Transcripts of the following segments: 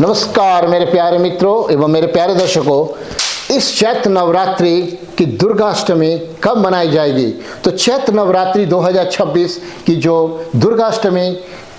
नमस्कार मेरे प्यारे मित्रों एवं मेरे प्यारे दर्शकों। इस चैत्र नवरात्रि की दुर्गाष्टमी कब मनाई जाएगी? तो चैत्र नवरात्रि 2026 की जो दुर्गाष्टमी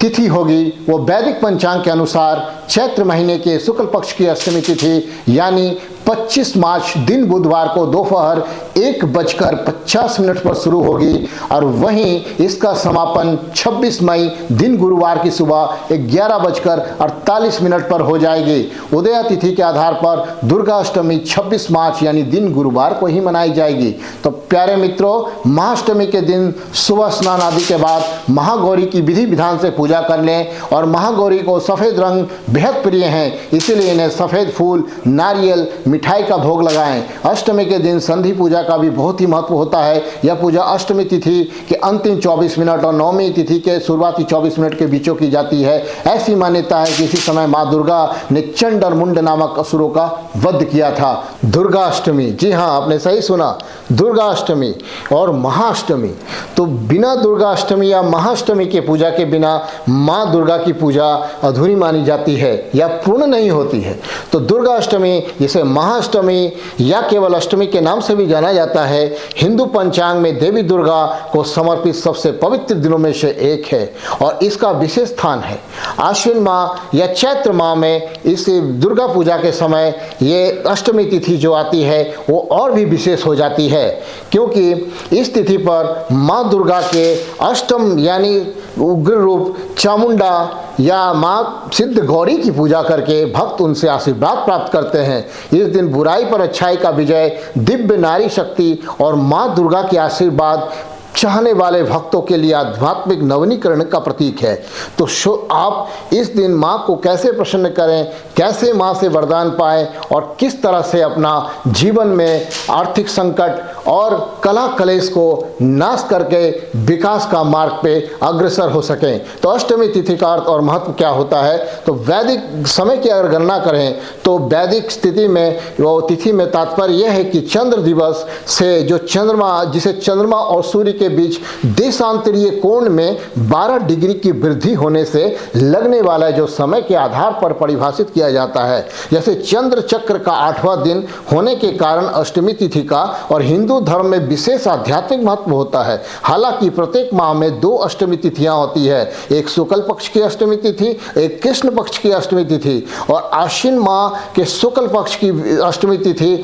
तिथि होगी वो वैदिक पंचांग के अनुसार चैत्र महीने के शुक्ल पक्ष की अष्टमी तिथि यानी 25 मार्च दिन बुधवार को दोपहर 1:50 पर शुरू होगी और वहीं इसका समापन 26 मई दिन गुरुवार की सुबह 11:48 पर हो जाएगी। उदया तिथि के आधार पर दुर्गा अष्टमी 26 मार्च यानी दिन गुरुवार को ही मनाई जाएगी। तो प्यारे मित्रों, महाअष्टमी के दिन सुबह स्नान आदि के बाद महागौरी की विधि विधान से पूजा कर लें और महागौरी को सफ़ेद रंग बेहद प्रिय हैं, इसीलिए इन्हें सफ़ेद फूल, नारियल, मिठाई का भोग लगाएं। अष्टमी के दिन संधि पूजा का भी बहुत ही महत्व होता है। यह पूजा अष्टमी तिथि के अंतिम 24 मिनट और नवमी तिथि के शुरुआती 24 मिनट के बीचों की जाती है। ऐसी मान्यता है कि इसी समय माँ दुर्गा ने चंड और मुंड नामक असुरों का वध किया था। दुर्गा अष्टमी, जी हाँ, आपने सही सुना, दुर्गा अष्टमी और महाअष्टमी। तो बिना दुर्गा अष्टमी या महाअष्टमी के पूजा के बिना माँ दुर्गा की पूजा अधूरी मानी जाती है या पूर्ण नहीं होती है। तो दुर्गा अष्टमी, जिसे महाअष्टमी या केवल अष्टमी के नाम से भी जाना जाता है, हिंदू पंचांग में देवी दुर्गा को समर्पित सबसे पवित्र दिनों में से एक है और इसका विशेष स्थान है। आश्विन माह या चैत्र माह में इस दुर्गा पूजा के समय ये अष्टमी तिथि जो आती है वो और भी विशेष हो जाती है, क्योंकि इस तिथि पर माँ दुर्गा के अष्टम यानी उग्र रूप चामुंडा या माँ सिद्ध गौरी की पूजा करके भक्त उनसे आशीर्वाद प्राप्त करते हैं। इस दिन बुराई पर अच्छाई का विजय, दिव्य नारी शक्ति और माँ दुर्गा के आशीर्वाद चाहने वाले भक्तों के लिए आध्यात्मिक नवीनीकरण का प्रतीक है। तो आप इस दिन माँ को कैसे प्रसन्न करें, कैसे माँ से वरदान पाएं और किस तरह से अपना जीवन में आर्थिक संकट और कला कलेश को नाश करके विकास का मार्ग पे अग्रसर हो सकें। तो अष्टमी तिथि का अर्थ और महत्व क्या होता है? तो वैदिक समय की अगर गणना करें तो वैदिक स्थिति में वो तिथि में तात्पर्य यह है कि चंद्र दिवस से जो चंद्रमा, जिसे चंद्रमा और सूर्य के बीच देशांतरीय कोण में 12 डिग्री की वृद्धि होने से लगने वाला जो समय के आधार पर परिभाषित किया जाता है। जैसे चंद्र चक्र का 8वां दिन होने के कारण अष्टमी तिथि का और हिंदू धर्म में विशेष आध्यात्मिक महत्व होता है। हालांकि प्रत्येक माह में 2 अष्टमी तिथियां होती है, एक शुक्ल पक्ष की अष्टमी तिथि, एक कृष्ण पक्ष की अष्टमी तिथि। और आश्विन माह के शुक्ल पक्ष की अष्टमी तिथि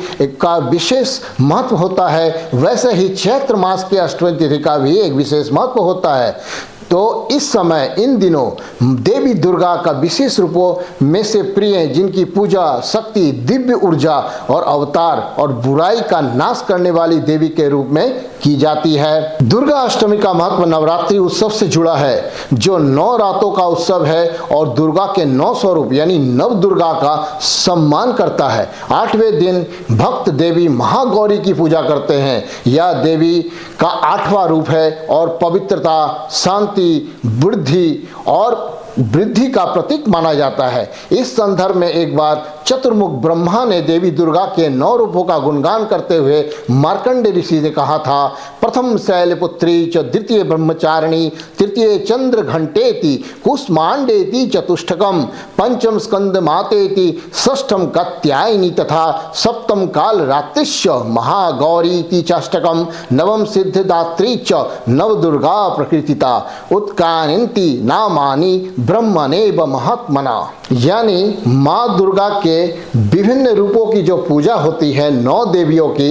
का विशेष महत्व होता है, वैसे ही चैत्र मास की अष्टमी तिथि का भी एक विशेष महत्व होता है। तो इस समय इन दिनों देवी दुर्गा का विशेष रूपों में से प्रिय, जिनकी पूजा शक्ति, दिव्य ऊर्जा और अवतार और बुराई का नाश करने वाली देवी के रूप में की जाती है। दुर्गा अष्टमी का महत्व नवरात्रि उत्सव से जुड़ा है, जो 9 रातों का उत्सव है और दुर्गा के 9 स्वरूप यानी नव दुर्गा का सम्मान करता है। 8वें दिन भक्त देवी महागौरी की पूजा करते हैं। यह देवी का 8वां रूप है और पवित्रता, शांति, वृद्धि का प्रतीक माना जाता है। इस संदर्भ में एक बार चतुर्मुख ब्रह्मा ने देवी दुर्गा के 9 रूपों का गुणगान करते हुए मार्कंडे ऋषि ने कहा था, प्रथम शैलपुत्री च द्वितीय ब्रह्मचारिणी तृतीय चंद्र घंटेति कुष्मांडेति चतुष्टकम पंचम स्कंद मातेति षष्ठम कात्यायनी तथा सप्तम काल रात्रिश्च महागौरीति चाष्टकम नवम सिद्धिदात्री च नव दुर्गा प्रकृतिता उत्कानन्ति नामानि ब्रह्मणेव महात्मना। यानी माँ दुर्गा के विभिन्न रूपों की जो पूजा होती है, 9 देवियों की,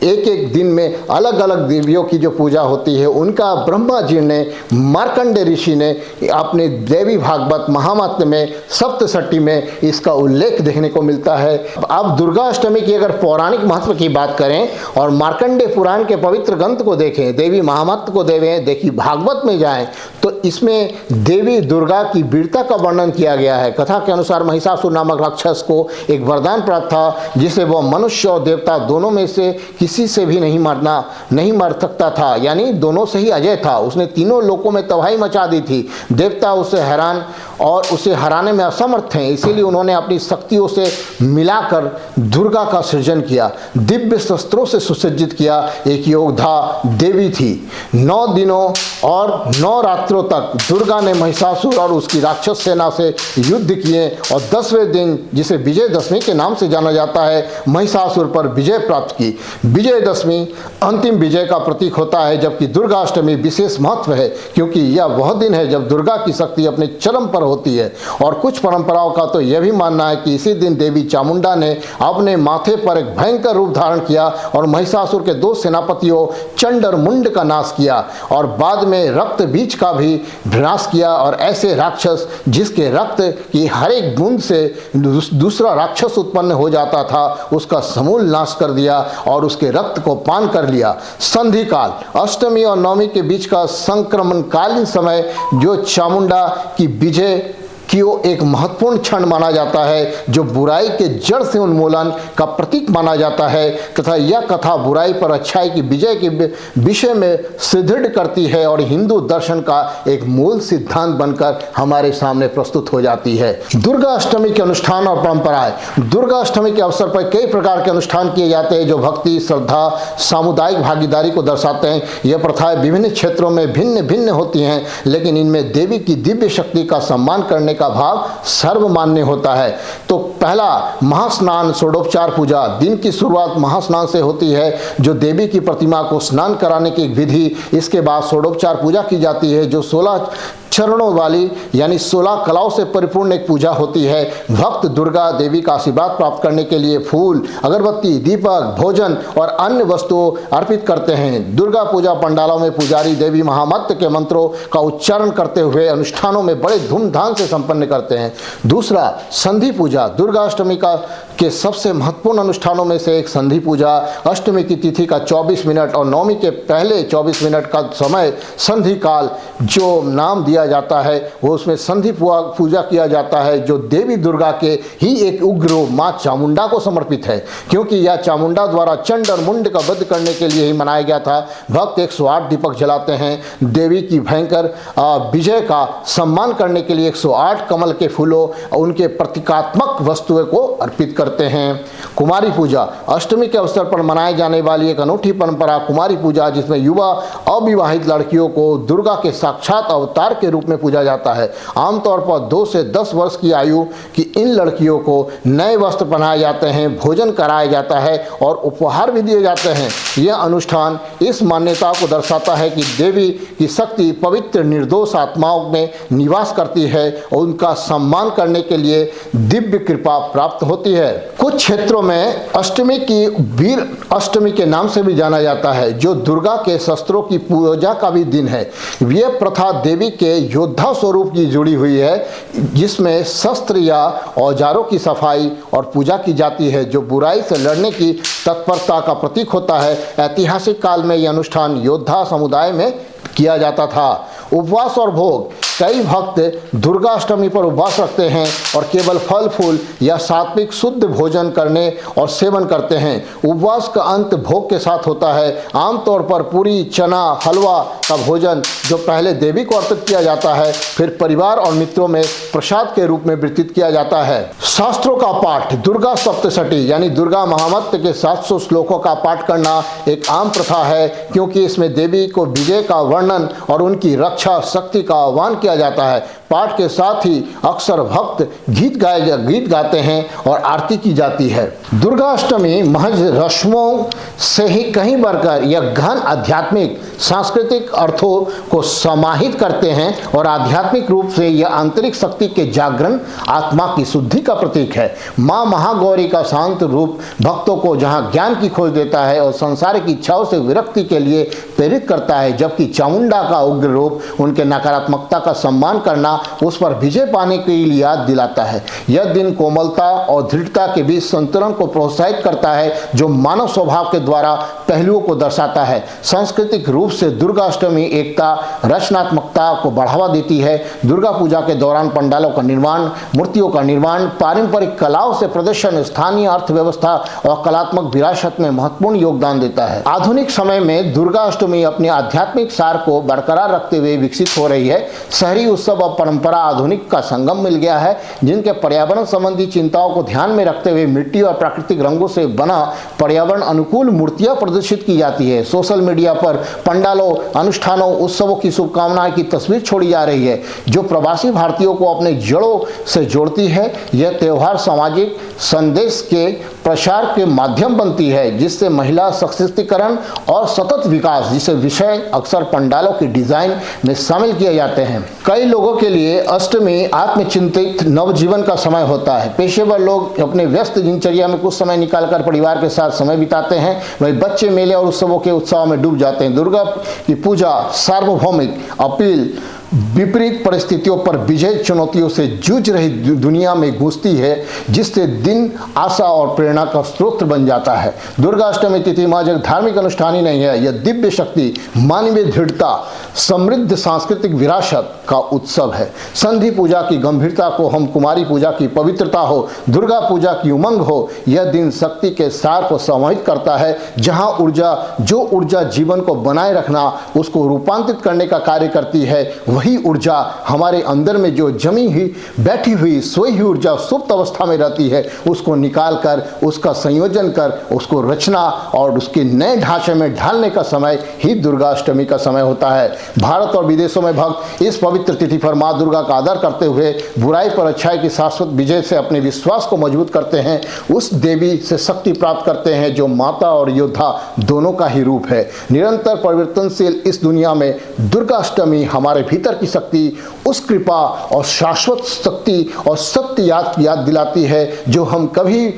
एक एक दिन में अलग अलग देवियों की जो पूजा होती है, उनका ब्रह्मा जी ने, मार्कंडे ऋषि ने अपने देवी भागवत महात्म्य में सप्तशती में इसका उल्लेख देखने को मिलता है। अब दुर्गा अष्टमी की अगर पौराणिक महत्व की बात करें और मार्कंडे पुराण के पवित्र ग्रंथ को देखें, देवी महात्म्य को देखिए, भागवत में जाएं तो इसमें देवी दुर्गा की वीरता का वर्णन किया गया है। कथा के अनुसार महिषासुर नामक राक्षस को एक वरदान प्राप्त था, जिसे वह मनुष्य और देवता दोनों में से किसी से भी नहीं मर सकता था, यानी दोनों से ही अजय था। उसने तीनों लोकों में तबाही मचा दी थी। देवता उससे हैरान और उसे हराने में असमर्थ हैं, इसीलिए उन्होंने अपनी शक्तियों से मिलाकर दुर्गा का सृजन किया, दिव्य शस्त्रों से सुसज्जित किया। एक योद्धा देवी थी। 9 दिनों और 9 रात्रों तक दुर्गा ने महिषासुर और उसकी राक्षस सेना से युद्ध किए और 10वें दिन, जिसे विजयदशमी के नाम से जाना जाता है, महिषासुर पर विजय प्राप्त की। विजयदशमी अंतिम विजय का प्रतीक होता है, जबकि दुर्गाष्टमी विशेष महत्व है क्योंकि यह वह दिन है जब दुर्गा की शक्ति अपने चरम पर होती है। और कुछ परंपराओं का तो यह भी मानना है कि इसी दिन देवी चामुंडा ने अपने माथे पर एक भयंकर रूप धारण किया और महिषासुर के 2 सेनापतियों चंड और मुंड का नाश किया और बाद में रक्त बीज का भी विनाश किया। और ऐसे राक्षस जिसके रक्त की हर एक बूंद से दूसरा राक्षस उत्पन्न हो जाता था, उसका समूल नाश कर दिया और उसके रक्त को पान कर लिया। संधि काल, अष्टमी और नवमी के बीच का संक्रमणकालीन समय जो चामुंडा की विजय कि वो एक महत्वपूर्ण क्षण माना जाता है, जो बुराई के जड़ से उन्मूलन का प्रतीक माना जाता है तथा यह कथा बुराई पर अच्छाई की विजय के विषय में सुदृढ़ करती है और हिंदू दर्शन का एक मूल सिद्धांत बनकर हमारे सामने प्रस्तुत हो जाती है। दुर्गा अष्टमी के अनुष्ठान और परंपराएं। दुर्गा अष्टमी के अवसर पर कई प्रकार के अनुष्ठान किए जाते हैं जो भक्ति, श्रद्धा, सामुदायिक भागीदारी को दर्शाते हैं। यह प्रथाएं विभिन्न क्षेत्रों में भिन्न भिन्न होती हैं, लेकिन इनमें देवी की दिव्य शक्ति का सम्मान करने का भाव सर्वमान्य होता है। तो पहला, महास्नान, षोडोपचार पूजा। दिन की शुरुआत महास्नान से होती है, जो देवी की प्रतिमा को स्नान कराने की एक विधि। इसके बाद षोडोपचार पूजा की जाती है, जो 16 चरणों वाली यानी 16 कलाओं से परिपूर्ण एक पूजा होती है। भक्त दुर्गा देवी का आशीर्वाद प्राप्त करने के लिए फूल, अगरबत्ती, दीपक, भोजन और अन्य वस्तुओं अर्पित करते हैं। दुर्गा पूजा पंडालों में पुजारी देवी महामंत्र के मंत्रों का उच्चारण करते हुए अनुष्ठानों में बड़े धूमधाम से संपन्न करते हैं। दूसरा, संधि पूजा। दुर्गाष्टमी के सबसे महत्वपूर्ण अनुष्ठानों में से एक संधि पूजा। अष्टमी की तिथि का 24 मिनट और नवमी के पहले 24 मिनट का समय संधि काल जो नाम दिया जाता है, वो उसमें संधि पूजा किया जाता है, जो देवी दुर्गा के ही एक उग्र रूप मां चामुंडा को समर्पित है, क्योंकि यह चामुंडा द्वारा चंड और मुंड का वध करने के लिए ही मनाया गया था। भक्त 108 दीपक जलाते हैं। देवी की भयंकर विजय का सम्मान करने के लिए 108 कमल के फूलों और उनके प्रतीकात्मक वस्तुओं को अर्पित करते हैं। कुमारी पूजा। अष्टमी के अवसर पर मनाई जाने वाली एक अनूठी परंपरा कुमारी पूजा, जिसमें युवा अविवाहित लड़कियों को दुर्गा के साक्षात अवतार के रूप में पूजा जाता है। आमतौर पर 2 से 10 वर्ष की आयु की इन लड़कियों को नए वस्त्र पहनाए जाते हैं, भोजन कराया जाता है और उपहार भी दिए जाते हैं। यह अनुष्ठान इस मान्यता को दर्शाता है कि देवी की शक्ति पवित्र निर्दोष आत्माओं में निवास करती है और उनका सम्मान करने के लिए दिव्य कृपा प्राप्त होती है। कुछ क्षेत्रों में अष्टमी की वीर अष्टमी के नाम से भी जाना जाता है, जो दुर्गा के शस्त्रों की पूजा का भी दिन है। यह प्रथा देवी के योद्धा स्वरूप की जुड़ी हुई है, जिसमें शस्त्र या औजारों की सफाई और पूजा की जाती है, जो बुराई से लड़ने की तत्परता का प्रतीक होता है। ऐतिहासिक काल में यह अनुष्ठान योद्धा समुदाय में किया जाता था। उपवास और भोग। कई भक्त दुर्गाष्टमी पर उपवास रखते हैं और केवल फल फूल या सात्विक शुद्ध भोजन करने और सेवन करते हैं। उपवास का अंत भोग के साथ होता है। आमतौर पर पूरी, चना, हलवा का भोजन जो पहले देवी को अर्पित किया जाता है, फिर परिवार और मित्रों में प्रसाद के रूप में वितरित किया जाता है। शास्त्रों का पाठ। दुर्गा सप्तशती यानी दुर्गा महामंत्र के 700 श्लोकों का पाठ करना एक आम प्रथा है, क्योंकि इसमें देवी को विजय का वर्णन और उनकी रक्षा शक्ति का आह्वान किया जाता है। पाठ के साथ ही अक्सर भक्त गीत गाते हैं और आरती की जाती है। दुर्गाष्टमी महज रस्मों से ही कहीं बढ़कर यह गहन आध्यात्मिक सांस्कृतिक अर्थों को समाहित करते हैं और आध्यात्मिक रूप से यह आंतरिक शक्ति के जागरण, आत्मा की शुद्धि का प्रतीक है। मां महागौरी का शांत रूप भक्तों को जहां ज्ञान की खोज देता है और सांसारिक इच्छाओं से विरक्ति के लिए प्रेरित करता है, जबकि चामुंडा का उग्र रूप उनके नकारात्मकता का सम्मान करना, उस पर विजय पाने के लिए याद दिलाता है। यह दिन कोमलता और दृढ़ता के बीच संतुलन को प्रोत्साहित करता है, जो मानव स्वभाव के द्वारा पहलुओं को दर्शाता है। सांस्कृतिक रूप से दुर्गाष्टमी एकता, रचनात्मकता को बढ़ावा देती है। दुर्गा पूजा के दौरान पंडालों का निर्माण, मूर्तियों का निर्माण, पारंपरिक कलाओं से प्रदर्शन स्थानीय अर्थव्यवस्था और कलात्मक विरासत में महत्वपूर्ण योगदान देता है। आधुनिक समय में दुर्गाष्टमी अपने आध्यात्मिक सार को बरकरार रखते हुए विकसित हो रही है। शहरी उत्सव और परंपरा आधुनिक का संगम मिल गया है, जिनके पर्यावरण संबंधी चिंताओं को ध्यान में रखते हुए मिट्टी और प्राकृतिक रंगों से बना पर्यावरण अनुकूल मूर्तियां प्रदर्शित की जाती है। सोशल मीडिया पर पंडालों, अनुष्ठानों, उत्सवों की शुभकामनाएं की तस्वीर छोड़ी जा रही है, जो प्रवासी भारतीयों को अपने जड़ों से जोड़ती है। यह त्योहार सामाजिक संदेश के प्रसार के माध्यम बनती है, जिससे महिला सशक्तिकरण और सतत विकास जिसे विषय अक्सर पंडालों की डिजाइन में शामिल किए जाते हैं। कई लोगों के लिए अष्टमी आत्मचिंतित नवजीवन का समय होता है। पेशेवर लोग अपने व्यस्त दिनचर्या में कुछ समय निकालकर परिवार के साथ समय बिताते हैं, वहीं बच्चे मेले और उत्सवों के उत्साह में डूब जाते हैं। दुर्गा की पूजा सार्वभौमिक अपील विपरीत परिस्थितियों पर विजय चुनौतियों से जूझ रही दुनिया में गूंजती है, जिससे दिन आशा और प्रेरणा का स्रोत बन जाता है। दुर्गा अष्टमी तिथि महज एक धार्मिक अनुष्ठान ही नहीं है, यह दिव्य शक्ति, मानवीय दृढ़ता, समृद्ध सांस्कृतिक विरासत का उत्सव है। संधि पूजा की गंभीरता को हम कुमारी पूजा की पवित्रता हो, दुर्गा पूजा की उमंग हो, यह दिन शक्ति के सार को समाहित करता है, जहां जो ऊर्जा जीवन को बनाए रखना, उसको रूपांतरित करने का कार्य करती है, वही ऊर्जा हमारे अंदर में जो जमी हुई, बैठी हुई, सोई हुई ऊर्जा सुप्त अवस्था में रहती है, उसको निकाल कर, उसका संयोजन कर, उसको रचना और उसके नए ढांचे में ढालने का समय ही दुर्गाष्टमी का समय होता है। भारत और विदेशों में भक्त इस पवित्र तिथि पर मां दुर्गा का आदर करते हुए बुराई पर अच्छाई की शाश्वत विजय से अपने विश्वास को मजबूत करते हैं। उस देवी से शक्ति प्राप्त करते हैं जो माता और योद्धा दोनों का ही रूप है। निरंतर परिवर्तनशील इस दुनिया में दुर्गाष्टमी हमारे भीतर की शक्ति, उस कृपा और शाश्वत शक्ति और सत्य याद दिलाती है, जो हम कभी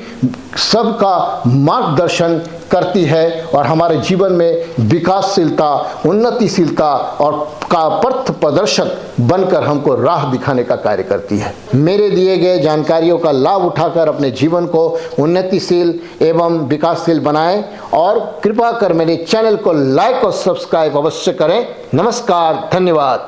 सबका मार्गदर्शन करती है और हमारे जीवन में विकासशीलता, उन्नतिशीलता और का पथ प्रदर्शक बनकर हमको राह दिखाने का कार्य करती है। मेरे दिए गए जानकारियों का लाभ उठाकर अपने जीवन को उन्नतिशील एवं विकासशील बनाएं और कृपा कर मेरे चैनल को लाइक और सब्सक्राइब अवश्य करें। नमस्कार, धन्यवाद।